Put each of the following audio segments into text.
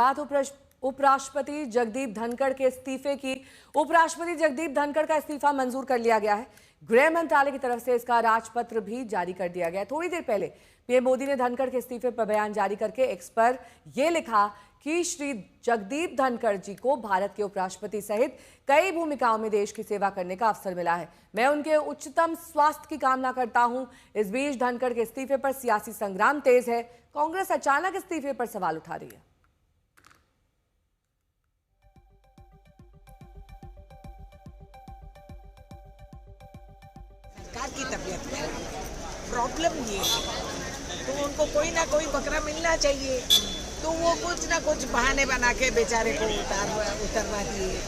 बात उपराष्ट्रपति जगदीप धनखड़ के इस्तीफे की। उपराष्ट्रपति जगदीप धनखड़ का इस्तीफा मंजूर कर लिया गया है। गृह मंत्रालय की तरफ से इसका राजपत्र भी जारी कर दिया गया है। थोड़ी देर पहले पीएम मोदी ने धनखड़ के इस्तीफे पर बयान जारी करके एक्स पर यह लिखा कि श्री जगदीप धनखड़ जी को भारत के उपराष्ट्रपति सहित कई भूमिकाओं में देश की सेवा करने का अवसर मिला है। मैं उनके उच्चतम स्वास्थ्य की कामना करता हूं। इस बीच धनखड़ के इस्तीफे पर सियासी संग्राम तेज है। कांग्रेस अचानक इस्तीफे पर सवाल उठा रही है। सरकार की तबीयत में प्रॉब्लम ये है तो उनको कोई ना कोई बकरा मिलना चाहिए, तो वो कुछ ना कुछ बहाने बना के बेचारे को उतरवा दिए।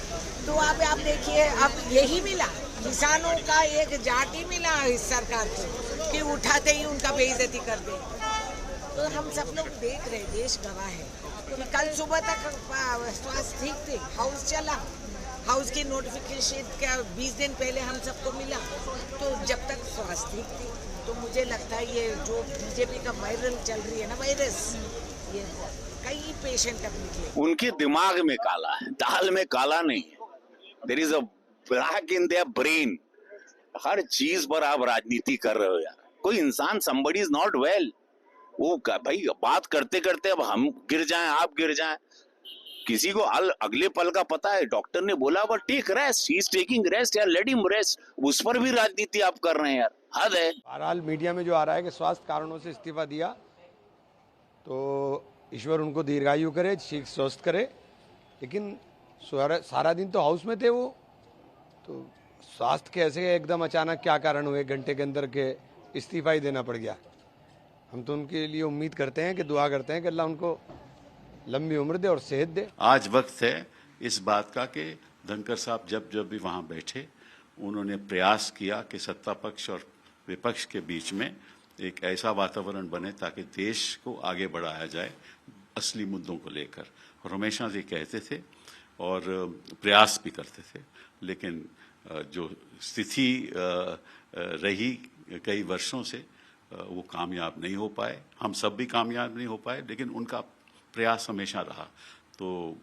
तो अब आप देखिए, अब यही मिला, किसानों का एक जाति मिला इस सरकार को कि उठाते ही उनका बेइज्जती कर दे। तो हम सब लोग देख रहे, देश गवाह है। तो कल सुबह तक स्वास्थ्य ठीक थे, हाउस चला, हाउस की नोटिफिकेशन क्या 20 दिन पहले हम सबको मिला। तो जब तक स्वास्थ्य ठीक थी, तो मुझे लगता है ये जो बीजेपी का वायरल चल रही है ना वायरस, ये कई पेशेंट अब निकले। उनके दिमाग में काला है, दाल में काला नहीं है। There is a black in their brain. हर चीज पर आप राजनीति कर रहे हो यार। कोई इंसान somebody is not well, वो भाई बात करते करते अब हम गिर जाएं, आप गिर जाएं, किसी को अगले पल का पता है। डॉक्टर ने बोला होगा take rest, he is taking rest यार, लेट हिम रेस्ट। उस पर भी राजनीति आप कर रहे हैं यार, हद है। बहरहाल मीडिया में जो आ रहा है कि स्वास्थ्य कारणों से इस्तीफा दिया, तो ईश्वर उनको दीर्घायु करे, ठीक स्वस्थ करे। लेकिन सारा दिन तो हाउस में थे वो, तो स्वास्थ्य कैसे एकदम अचानक क्या कारण हुए, घंटे के अंदर के इस्तीफा ही देना पड़ गया। हम तो उनके लिए उम्मीद करते हैं कि दुआ करते हैं कि अल्लाह उनको लंबी उम्र दे और सेहत दे। आज वक्त है इस बात का कि धनखड़ साहब जब भी वहां बैठे, उन्होंने प्रयास किया कि सत्ता पक्ष और विपक्ष के बीच में एक ऐसा वातावरण बने ताकि देश को आगे बढ़ाया जाए असली मुद्दों को लेकर। और हमेशा से कहते थे और प्रयास भी करते थे, लेकिन जो स्थिति रही कई वर्षों से, वो कामयाब नहीं हो पाए। हम सब भी कामयाब नहीं हो पाए, लेकिन उनका प्रयास हमेशा रहा। तो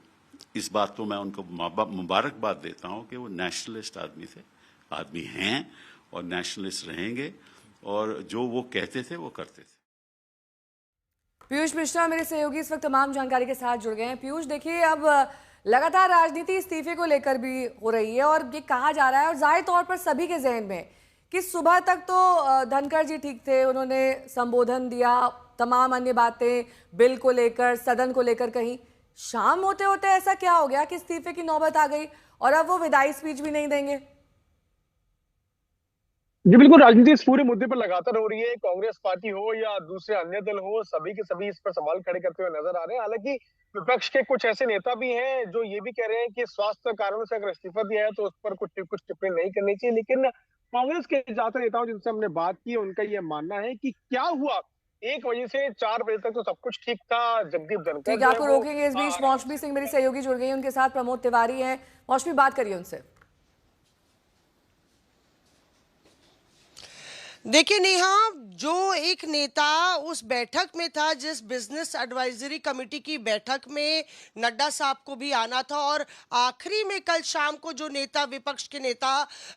इस बात को मैं उनको मुबारकबाद देता हूं कि वो नेशनलिस्ट आदमी हैं और नेशनलिस्ट रहेंगे, और जो वो कहते थे वो करते थे। पीयूष मिश्रा मेरे सहयोगी इस वक्त तमाम जानकारी के साथ जुड़ गए हैं। पीयूष, देखिए अब लगातार राजनीति इस्तीफे को लेकर भी हो रही है और ये कहा जा रहा है और जाहिर तौर पर सभी के जहन में कि सुबह तक तो धनखड़ जी ठीक थे, उन्होंने संबोधन दिया, तमाम अन्य बातें बिल को लेकर, सदन को लेकर कहीं। शाम होते होते ऐसा क्या हो गया कि इस्तीफे की नौबत आ गई और अब वो विदाई स्पीच भी नहीं देंगे? जी बिल्कुल, राजनीति इस पूरे मुद्दे पर लगातार हो रही है। कांग्रेस पार्टी हो या दूसरे अन्य दल हो, सभी के सभी इस पर सवाल खड़े करते हुए नजर आ रहे हैं। हालांकि विपक्ष के कुछ ऐसे नेता भी हैं जो ये भी कह रहे हैं कि स्वास्थ्य कारणों से अगर इस्तीफा दिया है तो उस पर कुछ टिप्पणी नहीं करनी चाहिए। लेकिन कांग्रेस के ज्यादातर नेताओं जिनसे हमने बात की, उनका यह मानना है कि क्या हुआ, 1 बजे से 4 बजे तक तो सब कुछ ठीक था। जगदीप धनखड़ ठीक है, आपको रोकेंगे। इस बीच मौसमी सिंह मेरी सहयोगी जुड़ गई, उनके साथ प्रमोद तिवारी हैं। मौसमी, बात करिए उनसे। देखिए नेहा, जो एक नेता उस बैठक में था, जिस बिजनेस एडवाइजरी कमेटी की बैठक में नड्डा साहब को भी आना था, और आखिरी में कल शाम को जो नेता, विपक्ष के नेता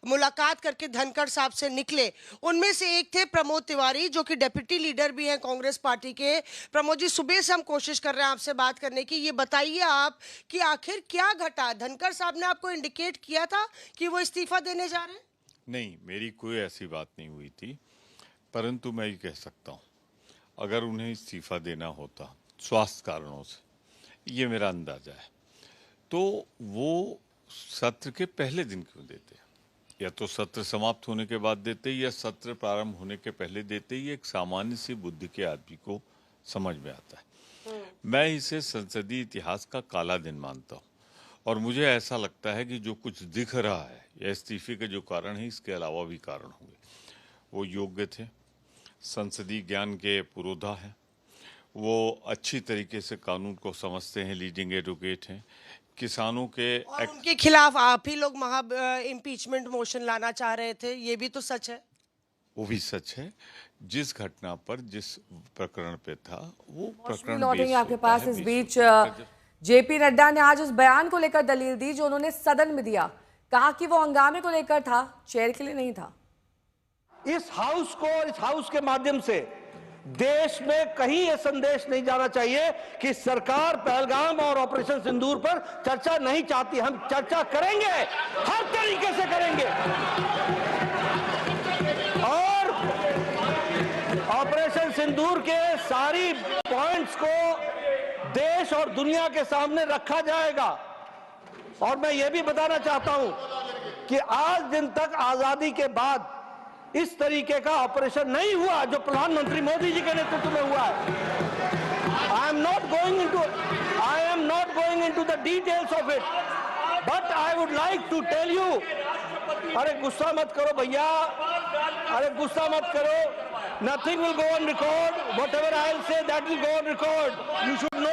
मुलाकात करके धनखड़ साहब से निकले, उनमें से एक थे प्रमोद तिवारी, जो कि डेप्यूटी लीडर भी हैं कांग्रेस पार्टी के। प्रमोद जी, सुबह से हम कोशिश कर रहे हैं आपसे बात करने की। ये बताइए आप कि आखिर क्या घटा? धनखड़ साहब ने आपको इंडिकेट किया था कि वो इस्तीफा देने जा रहे हैं? नहीं, मेरी कोई ऐसी बात नहीं हुई थी, परंतु मैं ये कह सकता हूँ, अगर उन्हें इस्तीफा देना होता स्वास्थ्य कारणों से, ये मेरा अंदाजा है, तो वो सत्र के पहले दिन क्यों देते? या तो सत्र समाप्त होने के बाद देते, या सत्र प्रारंभ होने के पहले देते। ये एक सामान्य सी बुद्धि के आदमी को समझ में आता है। मैं इसे संसदीय इतिहास का काला दिन मानता हूँ, और मुझे ऐसा लगता है कि जो कुछ दिख रहा है या इस्तीफे के जो कारण है, इसके अलावा भी कारण होंगे। वो योग्य थे, संसदीय ज्ञान के पुरोधा हैं, वो अच्छी तरीके से कानून को समझते हैं, लीडिंग एडवोकेट हैं, किसानों के और उनके खिलाफ आप ही लोग इम्पीचमेंट मोशन लाना चाह रहे थे, ये भी तो सच है। वो भी सच है। जिस घटना पर, जिस प्रकरण पे था, वो प्रकरण लौटेंगे आपके पास। इस बीच जेपी नड्डा ने आज उस बयान को लेकर दलील दी जो उन्होंने सदन में दिया। कहा कि वो हंगामे को लेकर था, चेयर के लिए नहीं था। इस हाउस को और इस हाउस के माध्यम से देश में कहीं यह संदेश नहीं जाना चाहिए कि सरकार पहलगाम और ऑपरेशन सिंदूर पर चर्चा नहीं चाहती। हम चर्चा करेंगे, हर तरीके से करेंगे और ऑपरेशन सिंदूर के सारी पॉइंट्स को देश और दुनिया के सामने रखा जाएगा। और मैं यह भी बताना चाहता हूं कि आज दिन तक आजादी के बाद इस तरीके का ऑपरेशन नहीं हुआ जो प्रधानमंत्री मोदी जी के नेतृत्व में हुआ है। I am not going into the details of it, but I would like to tell you, अरे गुस्सा मत करो भैया, अरे गुस्सा मत करो, nothing will go on record, whatever I will say that will go on record, you should no